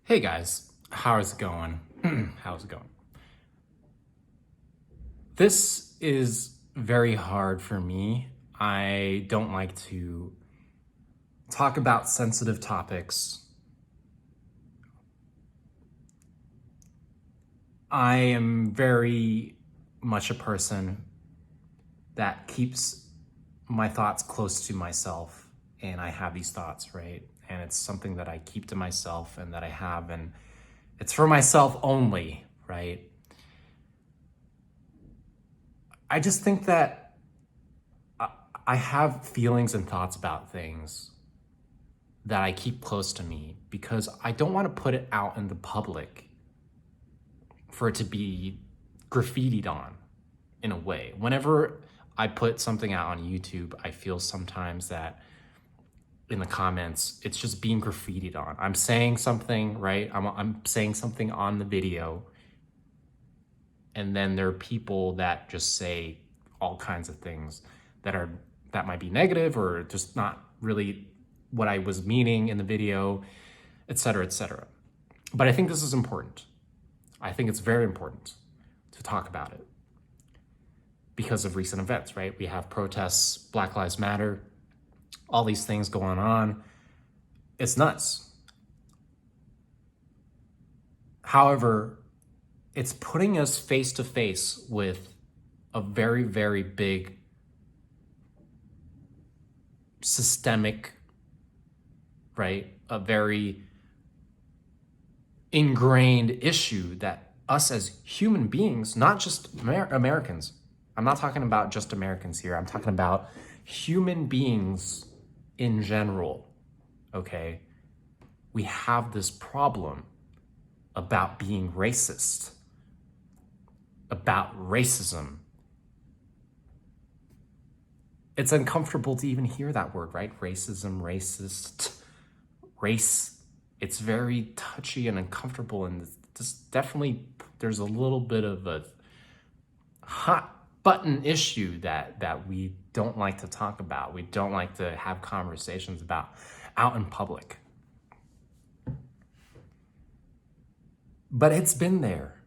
Hey guys, how's it going? How's it going? This is very hard for me. I don't like to talk about sensitive topics. I am very much a person that keeps my thoughts close to myself, and I have these thoughts, right? And it's something that I keep to myself and that I have, and it's for myself only, right? I just think that I have feelings and thoughts about things that I keep close to me because I don't want to put it out in the public for it to be graffitied on in a way. Whenever I put something out on YouTube, I feel sometimes that in the comments, it's just being graffitied on. I'm saying something, right? I'm saying something on the video, and then there are people that just say all kinds of things that might be negative or just not really what I was meaning in the video, et cetera, et cetera. But I think this is important. I think it's very important to talk about it because of recent events, right? We have protests, Black Lives Matter, all these things going on. It's nuts. However, it's putting us face to face with a very, very big systemic, right? A very ingrained issue that us as human beings, not just Americans, I'm not talking about just Americans here, I'm talking about human beings in general, okay? We have this problem about being racist, about racism. It's uncomfortable to even hear that word, right? Racism, racist, race. It's very touchy and uncomfortable, and this definitely, there's a little bit of a hot button issue that we don't like to talk about. We don't like to have conversations about out in public. But it's been there.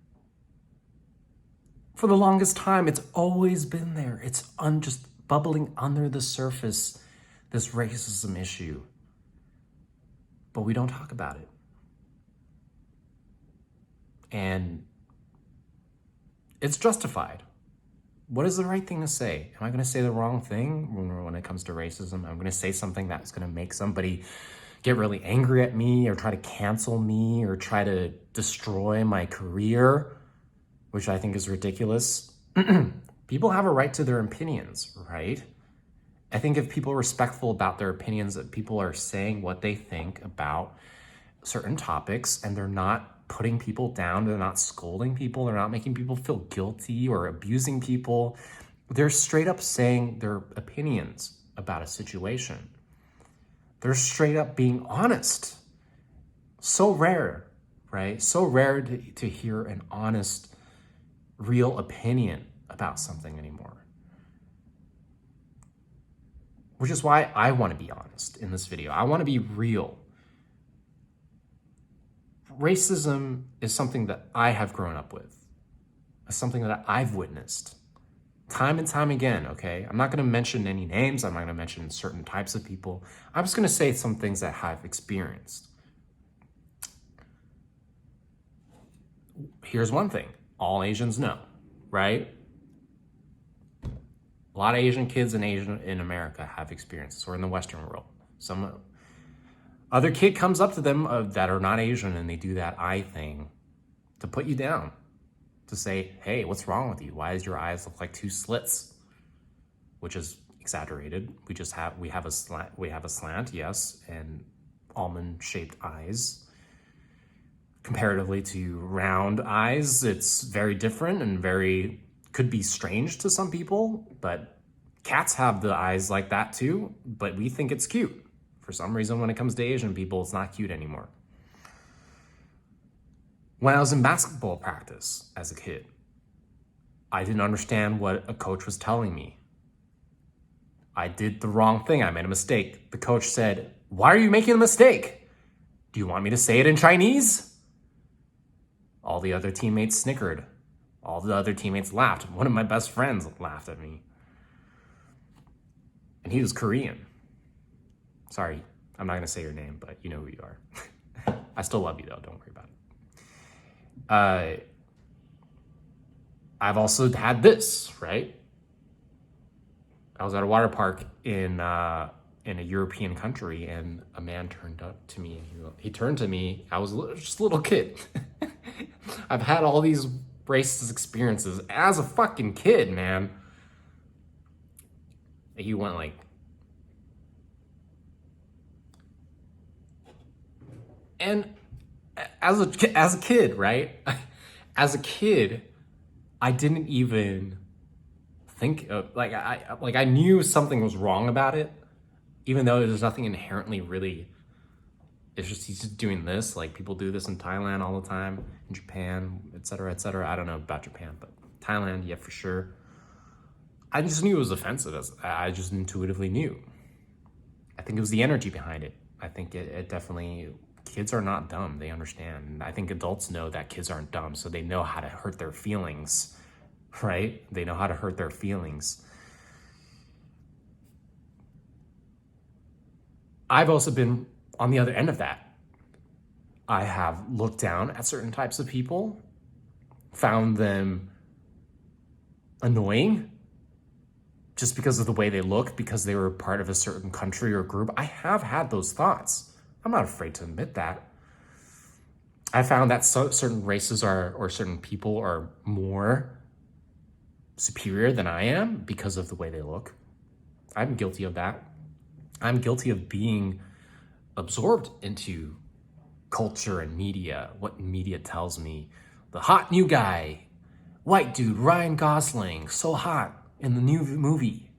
For the longest time, it's always been there. It's just bubbling under the surface, this racism issue. But we don't talk about it. And it's justified. What is the right thing to say? Am I going to say the wrong thing when it comes to racism? I'm going to say something that's going to make somebody get really angry at me or try to cancel me or try to destroy my career, which I think is ridiculous. People have a right to their opinions, right? I think if people are respectful about their opinions, that people are saying what they think about certain topics and they're not putting people down, they're not scolding people, they're not making people feel guilty or abusing people. They're straight up saying their opinions about a situation. They're straight up being honest. So rare, right? So rare to hear an honest, real opinion about something anymore. Which is why I want to be honest in this video. I want to be real. Racism is something that I have grown up with. It's something that I've witnessed time and time again, okay? I'm not going to mention any names. I'm not going to mention certain types of people. I'm just going to say some things that I've experienced. Here's one thing. All Asians know, right? A lot of Asian kids in America have experiences, or in the Western world. Some other kid comes up to them that are not Asian and they do that eye thing to put you down, to say, hey, what's wrong with you? Why does your eyes look like two slits? Which is exaggerated. We have a slant, yes, and almond-shaped eyes. Comparatively to round eyes, it's very different and could be strange to some people, but cats have the eyes like that too, but we think it's cute. For some reason, when it comes to Asian people, it's not cute anymore. When I was in basketball practice as a kid, I didn't understand what a coach was telling me. I did the wrong thing. I made a mistake. The coach said, "Why are you making a mistake? Do you want me to say it in Chinese? All the other teammates snickered. All the other teammates laughed. One of my best friends laughed at me. And he was Korean. Sorry, I'm not going to say your name, but you know who you are. I still love you, though. Don't worry about it. I've also had this, right? I was at a water park in a European country, and a man turned up to me. And he turned to me. I was just a little kid. I've had all these racist experiences as a fucking kid, man. He went like, and as a kid, right? As a kid, I didn't even think of, I knew something was wrong about it, even though there's nothing inherently really. It's just he's just doing this. Like, people do this in Thailand all the time, in Japan, et cetera, et cetera. I don't know about Japan, but Thailand, yeah, for sure. I just knew it was offensive. I just intuitively knew. I think it was the energy behind it. I think it definitely, kids are not dumb. They understand. And I think adults know that kids aren't dumb, so they know how to hurt their feelings, right? They know how to hurt their feelings. I've also been on the other end of that. I have looked down at certain types of people, found them annoying just because of the way they look, because they were part of a certain country or group. I have had those thoughts. I'm not afraid to admit that. I found that certain races or certain people are more superior than I am because of the way they look. I'm guilty of that. I'm guilty of being absorbed into culture and media, what media tells me. The hot new guy, white dude, Ryan Gosling, so hot in the new movie.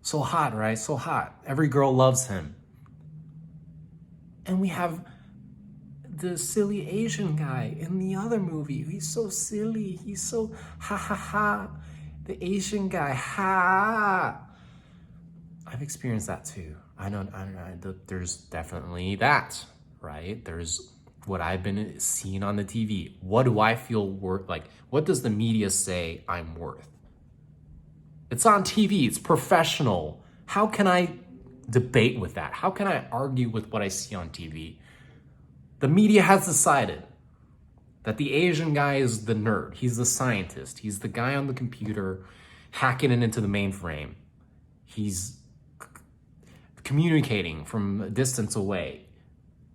So hot, right? So hot. Every girl loves him. And we have the silly Asian guy in the other movie. He's so silly. He's so ha ha ha. The Asian guy, ha. I've experienced that too. I know there's definitely that, right? There's what I've been seeing on the TV. What do I feel worth? Like, what does the media say I'm worth? It's on TV. It's professional. How can I debate with that? How can I argue with what I see on TV? The media has decided that the Asian guy is the nerd. He's the scientist. He's the guy on the computer hacking it into the mainframe. He's communicating from a distance away,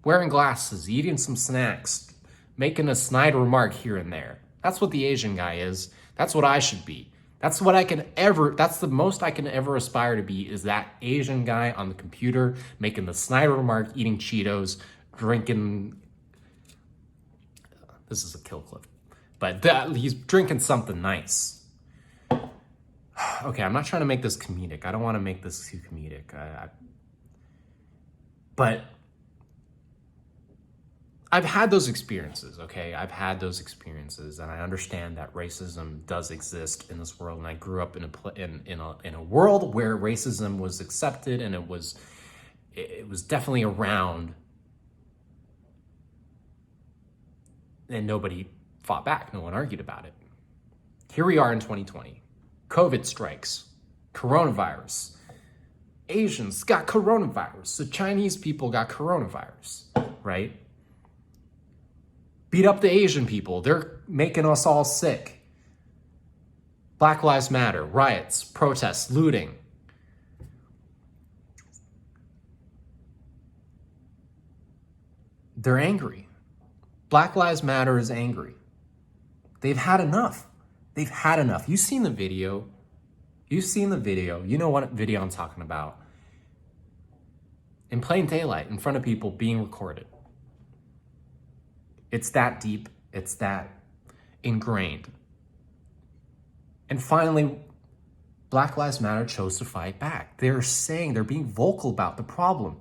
wearing glasses, eating some snacks, making a snide remark here and there. That's what the Asian guy is. That's what I should be. That's the most I can ever aspire to be, is that Asian guy on the computer making the snide remark, eating Cheetos, drinking, this is a kill clip, but he's drinking something nice. Okay, I'm not trying to make this comedic. I don't want to make this too comedic. But I've had those experiences, okay? I've had those experiences, and I understand that racism does exist in this world. And I grew up in a world where racism was accepted, and it was definitely around, and nobody fought back. No one argued about it. Here we are in 2020. COVID strikes, coronavirus. Asians got coronavirus. The Chinese people got coronavirus, right? Beat up the Asian people. They're making us all sick. Black Lives Matter, riots, protests, looting. They're angry. Black Lives Matter is angry. They've had enough. They've had enough. You've seen the video. You've seen the video. You know what video I'm talking about. In plain daylight, in front of people, being recorded. It's that deep. It's that ingrained. And finally, Black Lives Matter chose to fight back. They're being vocal about the problem.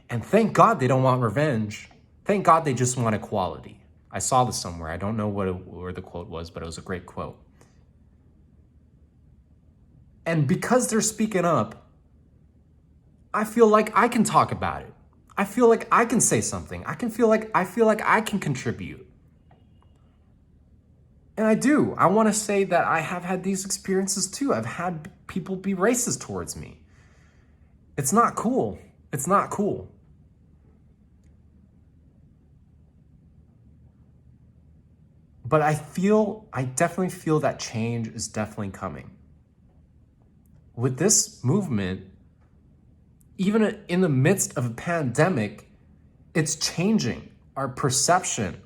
And thank God they don't want revenge. Thank God they just want equality. I saw this somewhere. I don't know where the quote was, but it was a great quote. And because they're speaking up, I feel like I can talk about it. I feel like I can say something. I feel like I can contribute. And I do. I want to say that I have had these experiences too. I've had people be racist towards me. It's not cool. It's not cool. But I definitely feel that change is definitely coming. With this movement, even in the midst of a pandemic, it's changing our perception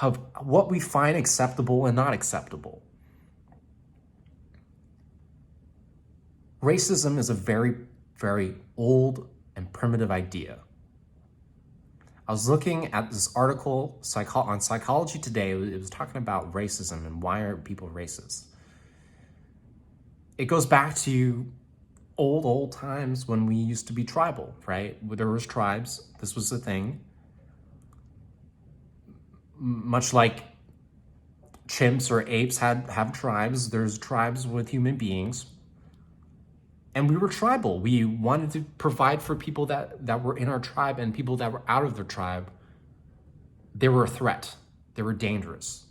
of what we find acceptable and not acceptable. Racism is a very, very old and primitive idea. I was looking at this article on Psychology Today. It was talking about racism and why are people racist. It goes back to old times when we used to be tribal, right? There was tribes. This was the thing. Much like chimps or apes have tribes, there's tribes with human beings. And we were tribal. We wanted to provide for people that were in our tribe, and people that were out of their tribe, they were a threat. They were dangerous.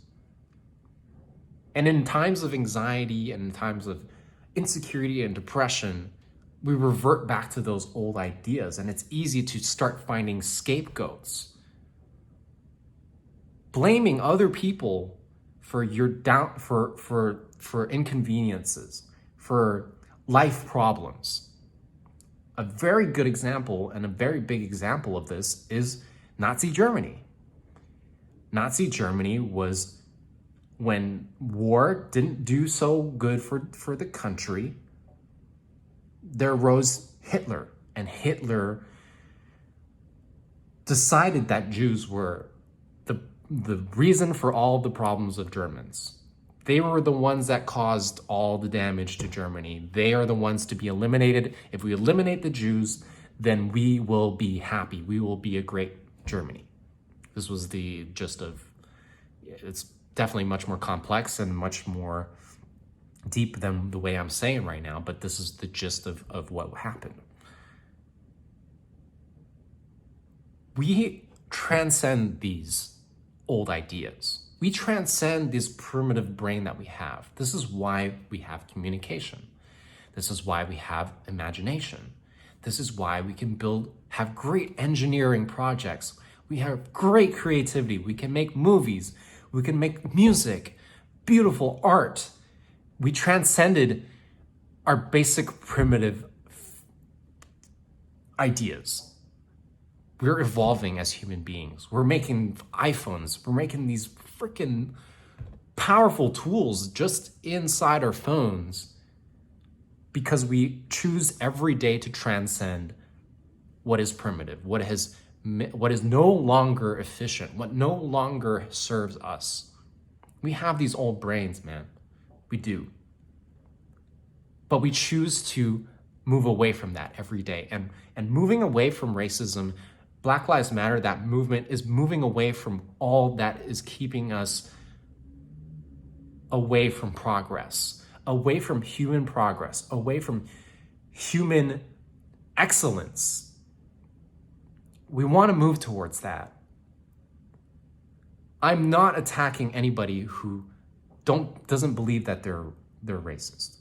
And in times of anxiety and in times of insecurity and depression, we revert back to those old ideas, and it's easy to start finding scapegoats. Blaming other people for your for inconveniences, for life problems. A very good example and a very big example of this is Nazi Germany. Nazi Germany was, when war didn't do so good for the country, there rose Hitler, and Hitler decided that Jews were the reason for all the problems of Germans. They were the ones that caused all the damage to Germany. They are the ones to be eliminated. If we eliminate the Jews, then we will be happy. We will be a great Germany. This was the gist of, it's definitely much more complex and much more deep than the way I'm saying right now, but this is the gist of what happened. We transcend these old ideas. We transcend this primitive brain that we have. This is why we have communication. This is why we have imagination. This is why we can have great engineering projects. We have great creativity. We can make movies. We can make music, beautiful art. We transcended our basic primitive ideas. We're evolving as human beings. We're making iPhones. We're making these freaking powerful tools just inside our phones because we choose every day to transcend what is primitive, what is no longer efficient, what no longer serves us. We have these old brains, man. We do. But we choose to move away from that every day. And moving away from racism, Black Lives Matter, that movement is moving away from all that is keeping us away from progress, away from human progress, away from human excellence. We want to move towards that. I'm not attacking anybody who doesn't believe that they're racist.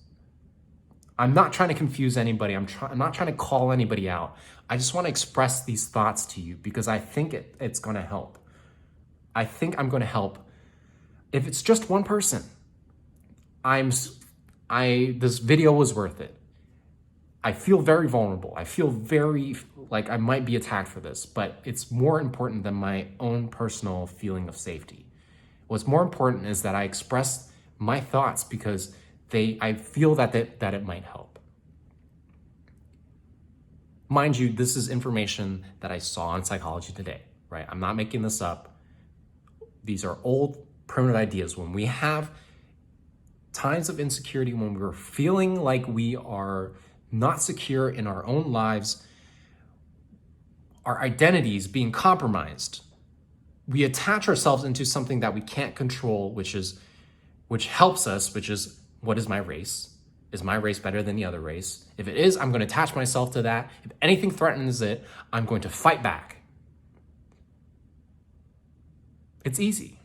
I'm not trying to confuse anybody. I'm not trying to call anybody out. I just want to express these thoughts to you because I think it's going to help. I think I'm going to help. If it's just one person, this video was worth it. I feel very vulnerable. I feel very like I might be attacked for this, but it's more important than my own personal feeling of safety. What's more important is that I express my thoughts because I feel that it might help. Mind you, this is information that I saw on Psychology Today, right? I'm not making this up. These are old, primitive ideas. When we have times of insecurity, when we're feeling like we are not secure in our own lives, our identities being compromised, we attach ourselves into something that we can't control, which helps us, which is, what is my race? Is my race better than the other race? If it is, I'm going to attach myself to that. If anything threatens it, I'm going to fight back. It's easy.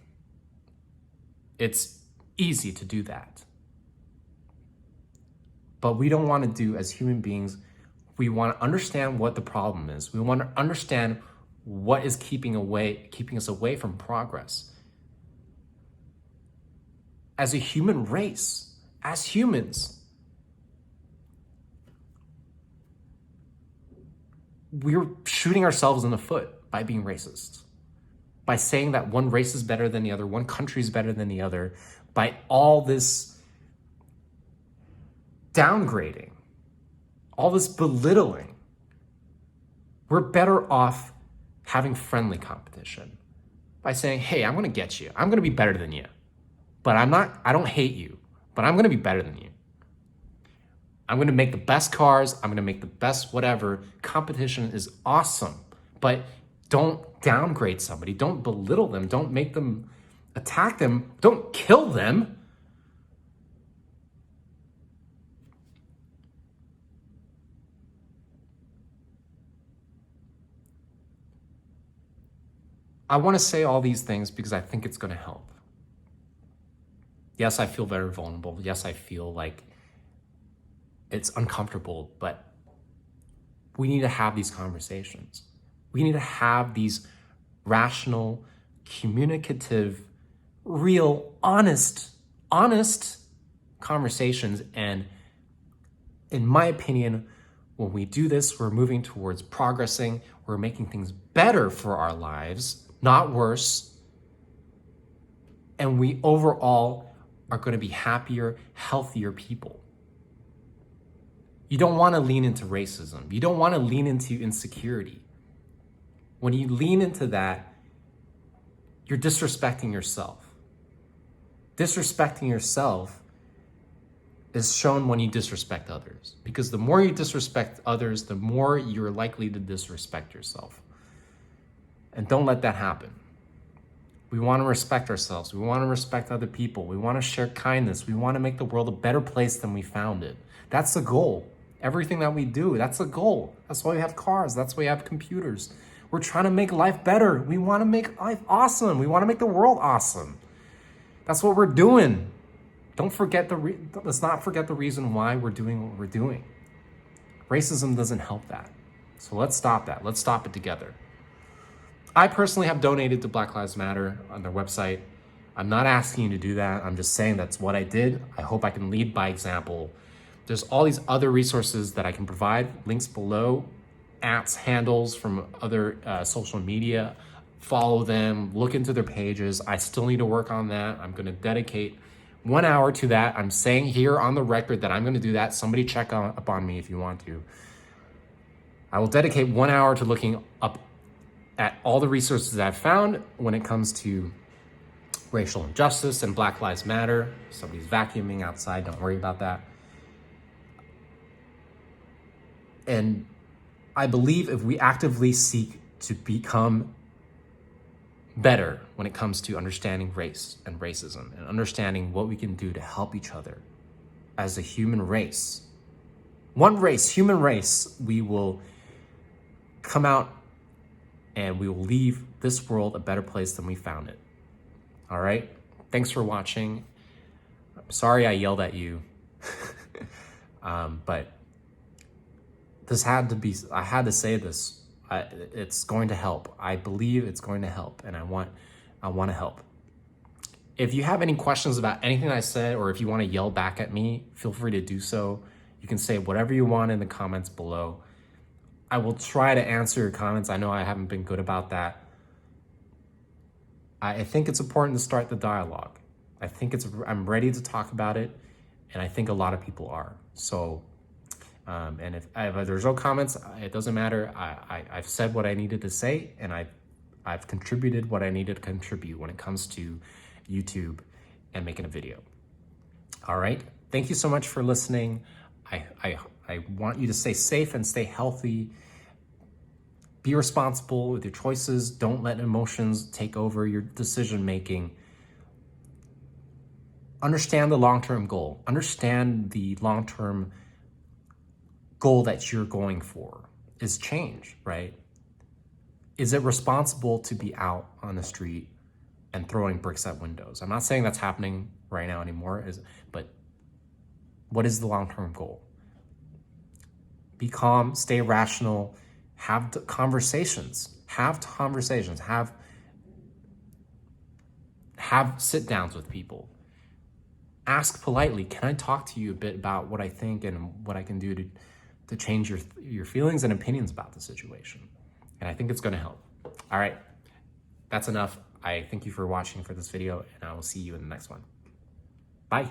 It's easy to do that. But we don't want to do, as human beings, we want to understand what the problem is. We want to understand what is keeping us away from progress. As a human race, as humans, we're shooting ourselves in the foot by being racist, by saying that one race is better than the other, one country is better than the other, by all this downgrading, all this belittling. We're better off having friendly competition by saying, hey, I'm going to get you. I'm going to be better than you. But I don't hate you, but I'm going to be better than you. I'm going to make the best cars. I'm going to make the best whatever. Competition is awesome, but don't downgrade somebody. Don't belittle them. Don't make them attack them. Don't kill them. I want to say all these things because I think it's going to help. Yes, I feel very vulnerable. Yes, I feel like it's uncomfortable, but we need to have these conversations. We need to have these rational, communicative, real, honest conversations. And in my opinion, when we do this, we're moving towards progressing. We're making things better for our lives, not worse. And we overall are going to be happier, healthier people. You don't want to lean into racism. You don't want to lean into insecurity. When you lean into that, you're disrespecting yourself. Disrespecting yourself is shown when you disrespect others. Because the more you disrespect others, the more you're likely to disrespect yourself. And don't let that happen. We want to respect ourselves. We want to respect other people. We want to share kindness. We want to make the world a better place than we found it. That's the goal. Everything that we do, that's the goal. That's why we have cars. That's why we have computers. We're trying to make life better. We want to make life awesome. We want to make the world awesome. That's what we're doing. Let's not forget the reason why we're doing what we're doing. Racism doesn't help that. So let's stop that. Let's stop it together. I personally have donated to Black Lives Matter on their website. I'm not asking you to do that. I'm just saying that's what I did. I hope I can lead by example. There's all these other resources that I can provide, links below, apps, handles from other social media. Follow them, look into their pages. I still need to work on that. I'm going to dedicate 1 hour to that. I'm saying here on the record that I'm going to do that. Somebody check up on me if you want to. I will dedicate 1 hour to looking up at all the resources that I've found when it comes to racial injustice and Black Lives Matter. Somebody's vacuuming outside, don't worry about that. And I believe if we actively seek to become better when it comes to understanding race and racism and understanding what we can do to help each other as a human race, one race, human race, we will come out and we will leave this world a better place than we found it. All right? Thanks for watching. I'm sorry I yelled at you. But I had to say this. It's going to help. I believe it's going to help, and I want to help. If you have any questions about anything I said, or if you want to yell back at me, feel free to do so. You can say whatever you want in the comments below. I will try to answer your comments. I know I haven't been good about that. I think it's important to start the dialogue. I'm ready to talk about it, and I think a lot of people are. So, and if there's no comments, it doesn't matter. I've said what I needed to say, and I've contributed what I needed to contribute when it comes to YouTube and making a video. All right. Thank you so much for listening. I want you to stay safe and stay healthy. Be responsible with your choices. Don't let emotions take over your decision making. Understand the long-term goal. Understand the long-term goal that you're going for is change, right? Is it responsible to be out on the street and throwing bricks at windows. I'm not saying that's happening right now anymore, but what is the long-term goal? Be calm, stay rational, have conversations, have sit downs with people. Ask politely, can I talk to you a bit about what I think and what I can do to change your feelings and opinions about the situation? And I think it's gonna help. All right, that's enough. I thank you for watching for this video, and I will see you in the next one. Bye.